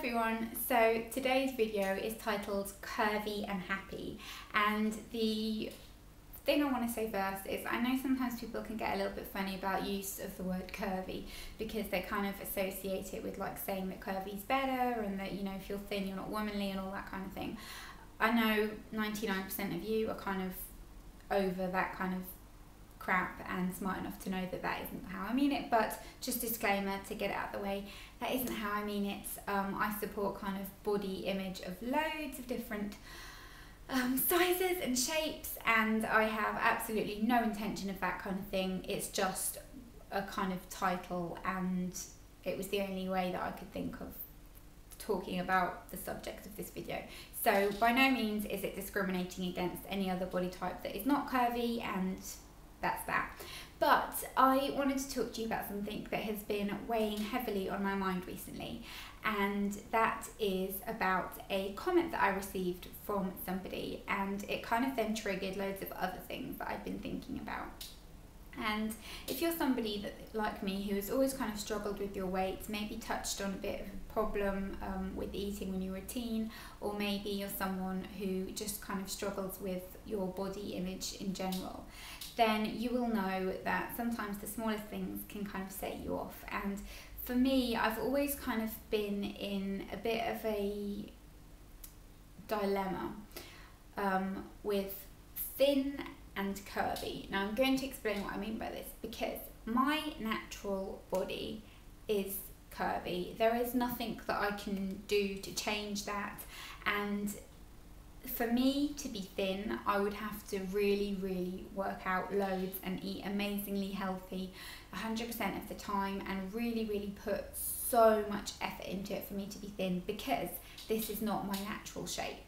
everyone, so today's video is titled Curvy and Happy, and the thing I want to say first is I know sometimes people can get a little bit funny about use of the word curvy because they kind of associate it with like saying that curvy is better and that, you know, if you're thin you're not womanly and all that kind of thing. I know 99% of you are kind of over that kind of crap and smart enough to know that that isn't how I mean it, but just disclaimer to get it out of the way, that isn't how I mean it. I support kind of body image of loads of different sizes and shapes, and I have absolutely no intention of that kind of thing. It's just a kind of title, and it was the only way that I could think of talking about the subject of this video. So by no means is it discriminating against any other body type that is not curvy, and that's that. But I wanted to talk to you about something that has been weighing heavily on my mind recently, and that is about a comment that I received from somebody, and it kind of then triggered loads of other things that I've been thinking about. And if you're somebody that, like me, who has always kind of struggled with your weight, maybe touched on a bit of a problem with eating when you were a teen, or maybe you're someone who just kind of struggles with your body image in general, then you will know that sometimes the smallest things can kind of set you off. And for me, I've always kind of been in a bit of a dilemma with thin and curvy. Now I'm going to explain what I mean by this, because my natural body is curvy. There is nothing that I can do to change that, and for me to be thin, I would have to really work out loads and eat amazingly healthy 100% of the time, and really put so much effort into it for me to be thin, because this is not my natural shape.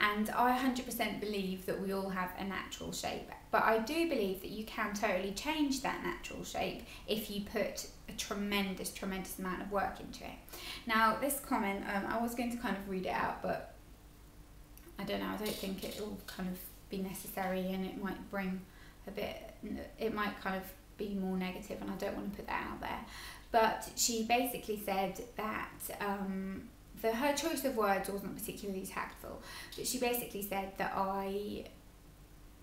And I 100% believe that we all have a natural shape, but I do believe that you can totally change that natural shape if you put a tremendous amount of work into it. Now this comment, I was going to kind of read it out, but I don't know, I don't think it will kind of be necessary, and it might bring a bit, it might kind of be more negative, and I don't want to put that out there. But she basically said that her choice of words wasn't particularly tactful, but she basically said that I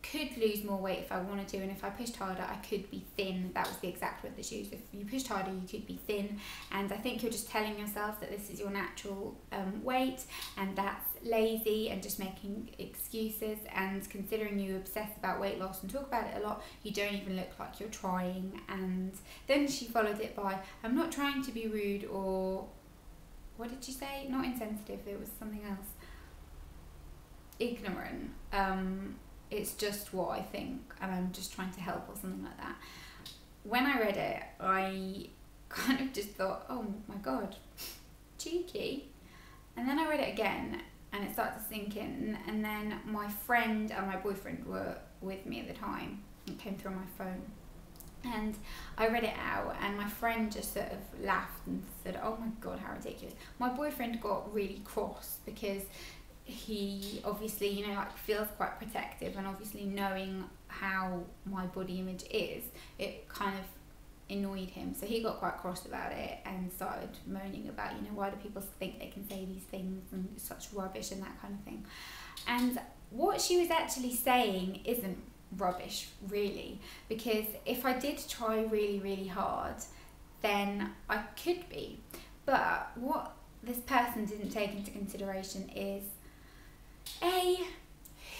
could lose more weight if I wanted to, and if I pushed harder I could be thin. That was the exact word that she used. If you pushed harder you could be thin, and I think you're just telling yourself that this is your natural weight, and that's lazy and just making excuses. And considering you obsess about weight loss and talk about it a lot, you don't even look like you're trying. And then she followed it by, I'm not trying to be rude, or what did you say? Not insensitive, it was something else. Ignorant. It's just what I think, and I'm just trying to help, or something like that. When I read it, I kind of just thought, oh my god, cheeky. And then I read it again, and it started to sink in, and then my friend and my boyfriend were with me at the time. It came through on my phone. And I read it out, and my friend just sort of laughed and said, oh my god, how ridiculous. My boyfriend got really cross because he obviously, you know, like feels quite protective, and obviously knowing how my body image is, it kind of annoyed him. So he got quite cross about it and started moaning about, you know, why do people think they can say these things and it's such rubbish and that kind of thing. And what she was actually saying isn't rubbish really, because if I did try really hard then I could be. But what this person didn't take into consideration is A,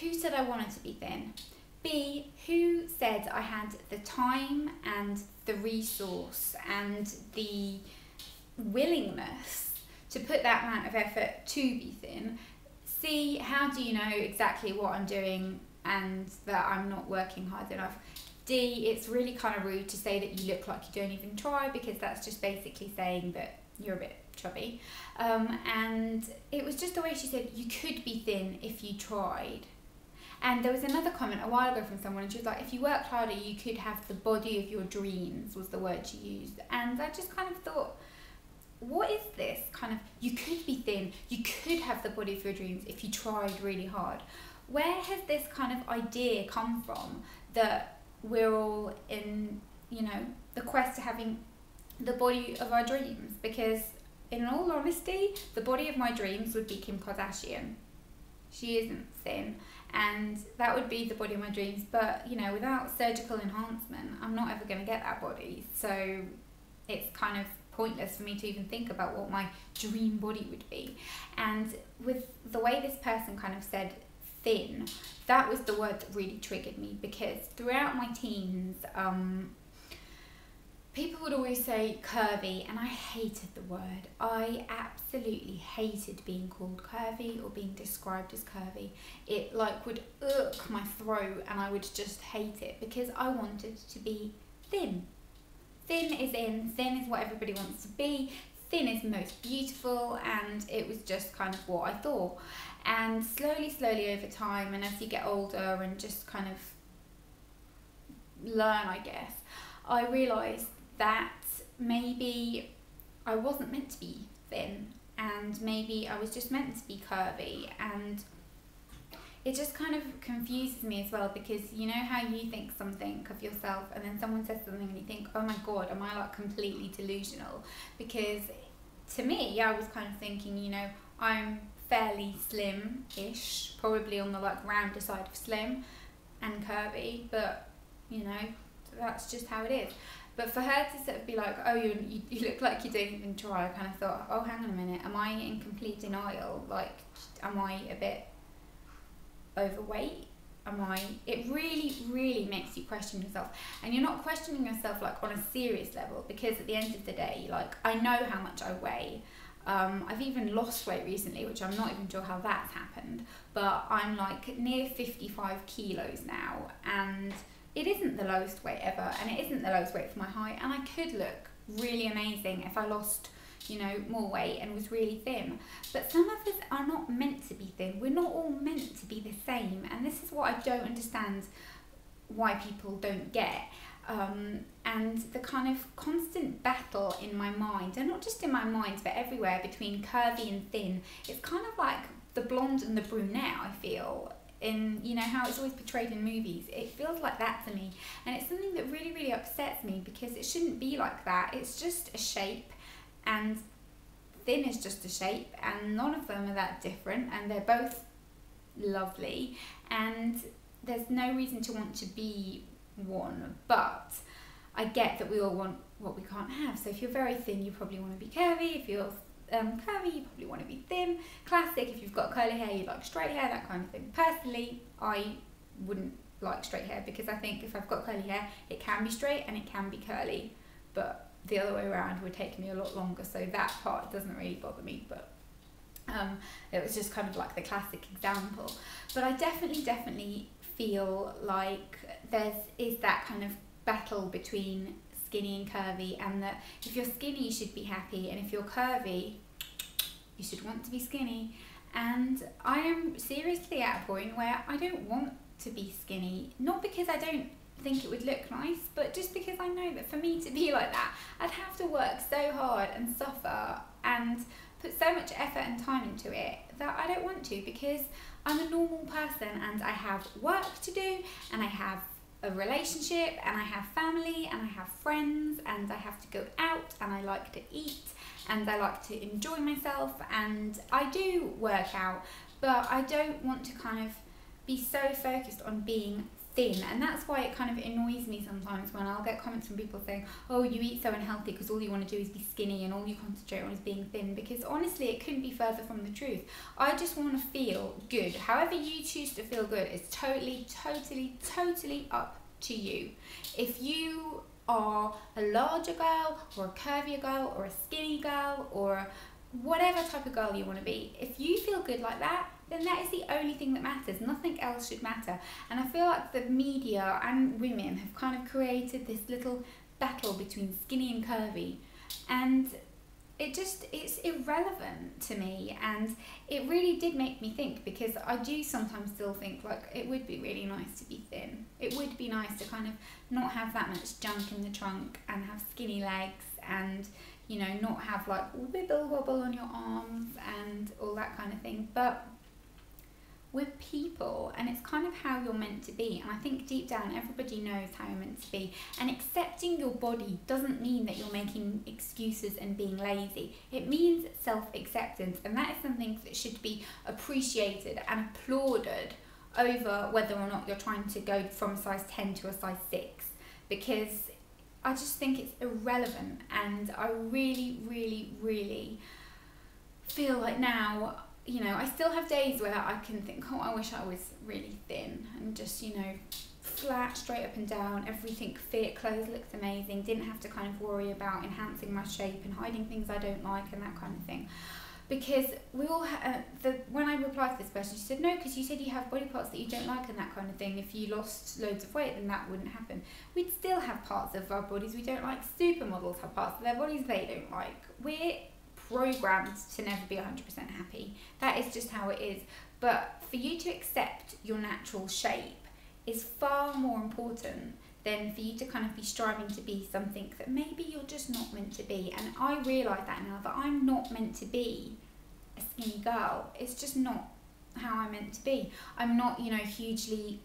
who said I wanted to be thin? B, who said I had the time and the resource and the willingness to put that amount of effort to be thin? C, how do you know exactly what I'm doing and that I'm not working hard enough? D, it's really kind of rude to say that you look like you don't even try, because that's just basically saying that you're a bit chubby. And it was just the way she said you could be thin if you tried. And there was another comment a while ago from someone, and she was like, if you worked harder you could have the body of your dreams, was the word she used. And I just kind of thought, what is this kind of, you could be thin, you could have the body of your dreams if you tried really hard? Where has this kind of idea come from that we're all in, you know, the quest to having the body of our dreams? Because in all honesty, the body of my dreams would be Kim Kardashian. She isn't thin, and that would be the body of my dreams, but you know, without surgical enhancement, I'm not ever going to get that body, so it's kind of pointless for me to even think about what my dream body would be. And with the way this person kind of said thin, that was the word that really triggered me, because throughout my teens, people would always say curvy, and I hated the word. I absolutely hated being called curvy or being described as curvy. It like would irk my throat, and I would just hate it, because I wanted to be thin. Thin is in, thin is what everybody wants to be, thin is most beautiful, and it was just kind of what I thought. And slowly over time, and as you get older and just kind of learn, I guess, I realised that maybe I wasn't meant to be thin, and maybe I was just meant to be curvy. And it just kind of confuses me as well, because you know how you think something of yourself and then someone says something and you think, oh my god, am I like completely delusional? Because to me, I was kind of thinking, you know, I'm fairly slim-ish, probably on the like rounder side of slim and curvy, but you know, that's just how it is. But for her to sort of be like, oh, you look like you don't even try, I kind of thought, oh, hang on a minute, am I in complete denial? Like, am I a bit overweight? It really makes you question yourself. And you're not questioning yourself like on a serious level, because at the end of the day, like, I know how much I weigh. I've even lost weight recently, which I'm not even sure how that's happened, but I'm like near 55 kilos now, and it isn't the lowest weight ever, and it isn't the lowest weight for my height, and I could look really amazing if I lost, you know, more weight and was really thin. But some of us are not meant to be thin. We're not all meant to be the same, and this is what I don't understand why people don't get. And the kind of constant battle in my mind, and not just in my mind but everywhere, between curvy and thin. It's kind of like the blonde and the brunette, I feel, in, you know, how it's always portrayed in movies. It feels like that to me, and it's something that really upsets me, because it shouldn't be like that. It's just a shape, and thin is just a shape, and none of them are that different, and they're both lovely, and there's no reason to want to be one. But I get that we all want what we can't have. So if you're very thin, you probably want to be curvy. If you're curvy, you probably want to be thin. Classic, if you've got curly hair, you like straight hair, that kind of thing. Personally, I wouldn't like straight hair, because I think if I've got curly hair, it can be straight and it can be curly, but the other way around would take me a lot longer, so that part doesn't really bother me. But it was just kind of like the classic example. But I definitely feel like is that kind of battle between skinny and curvy, and that if you're skinny you should be happy, and if you're curvy you should want to be skinny. And I am seriously at a point where I don't want to be skinny, not because I don't think it would look nice, but just because I know that for me to be like that, I'd have to work so hard and suffer and put so much effort and time into it that I don't want to, because I'm a normal person and I have work to do, and I have a relationship, and I have family, and I have friends, and I have to go out, and I like to eat, and I like to enjoy myself, and I do work out, but I don't want to kind of be so focused on being thin. And that's why it kind of annoys me sometimes when I'll get comments from people saying, oh, you eat so unhealthy because all you want to do is be skinny and all you concentrate on is being thin. Because honestly, it couldn't be further from the truth. I just want to feel good. However you choose to feel good is totally up to you. If you are a larger girl or a curvier girl or a skinny girl or whatever type of girl you want to be, if you feel good like that, then that is the only thing that matters. Nothing else should matter. And I feel like the media and women have kind of created this little battle between skinny and curvy, and it's irrelevant to me. And it really did make me think, because I do sometimes still think like it would be really nice to be thin. It would be nice to kind of not have that much junk in the trunk and have skinny legs, and you know, not have like wibble wobble on your arms and all that kind of thing. But we're people, and it's kind of how you're meant to be. And I think deep down everybody knows how you're meant to be, and accepting your body doesn't mean that you're making excuses and being lazy. It means self-acceptance, and that is something that should be appreciated and applauded over whether or not you're trying to go from a size 10 to a size 6, because I just think it's irrelevant. And I really, really, really feel like now, you know, I still have days where I can think, oh, I wish I was really thin and just, you know, flat, straight up and down, everything fit, clothes looked amazing, didn't have to kind of worry about enhancing my shape and hiding things I don't like and that kind of thing. Because we all when I replied to this person, she said, no, because you said you have body parts that you don't like and that kind of thing. If you lost loads of weight, then that wouldn't happen. We'd still have parts of our bodies we don't like. Supermodels have parts of their bodies they don't like. We're programmed to never be 100% happy. That is just how it is. But for you to accept your natural shape is far more important than for you to kind of be striving to be something that maybe you're just not meant to be. And I realise that now, that I'm not meant to be a skinny girl. It's just not how I'm meant to be. I'm not, you know, hugely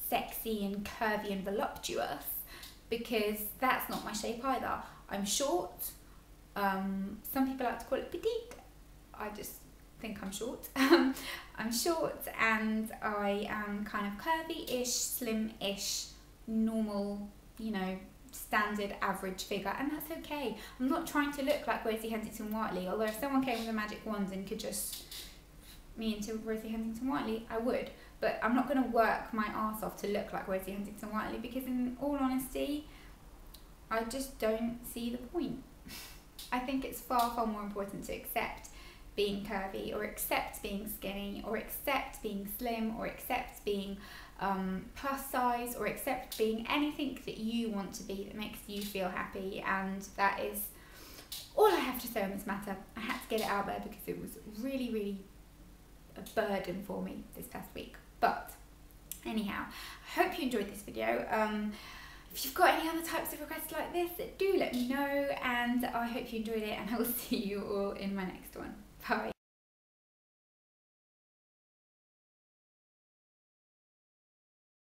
sexy and curvy and voluptuous, because that's not my shape either. I'm short. Some people like to call it petite. I just think I'm short. I'm short, and I am kind of curvy-ish, slim-ish, normal, you know, standard average figure, and that's okay. I'm not trying to look like Rosie Huntington-Whiteley, although if someone came with a magic wand and could just me into Rosie Huntington-Whiteley, I would. But I'm not going to work my arse off to look like Rosie Huntington-Whiteley, because in all honesty, I just don't see the point. I think it's far, far more important to accept being curvy, or accept being skinny, or accept being slim, or accept being plus size, or accept being anything that you want to be that makes you feel happy. And that is all I have to say on this matter. I had to get it out there because it was really, really a burden for me this past week. But anyhow, I hope you enjoyed this video. If you've got any other types of requests like this, do let me know, and I hope you enjoyed it, and I will see you all in my next one. Bye.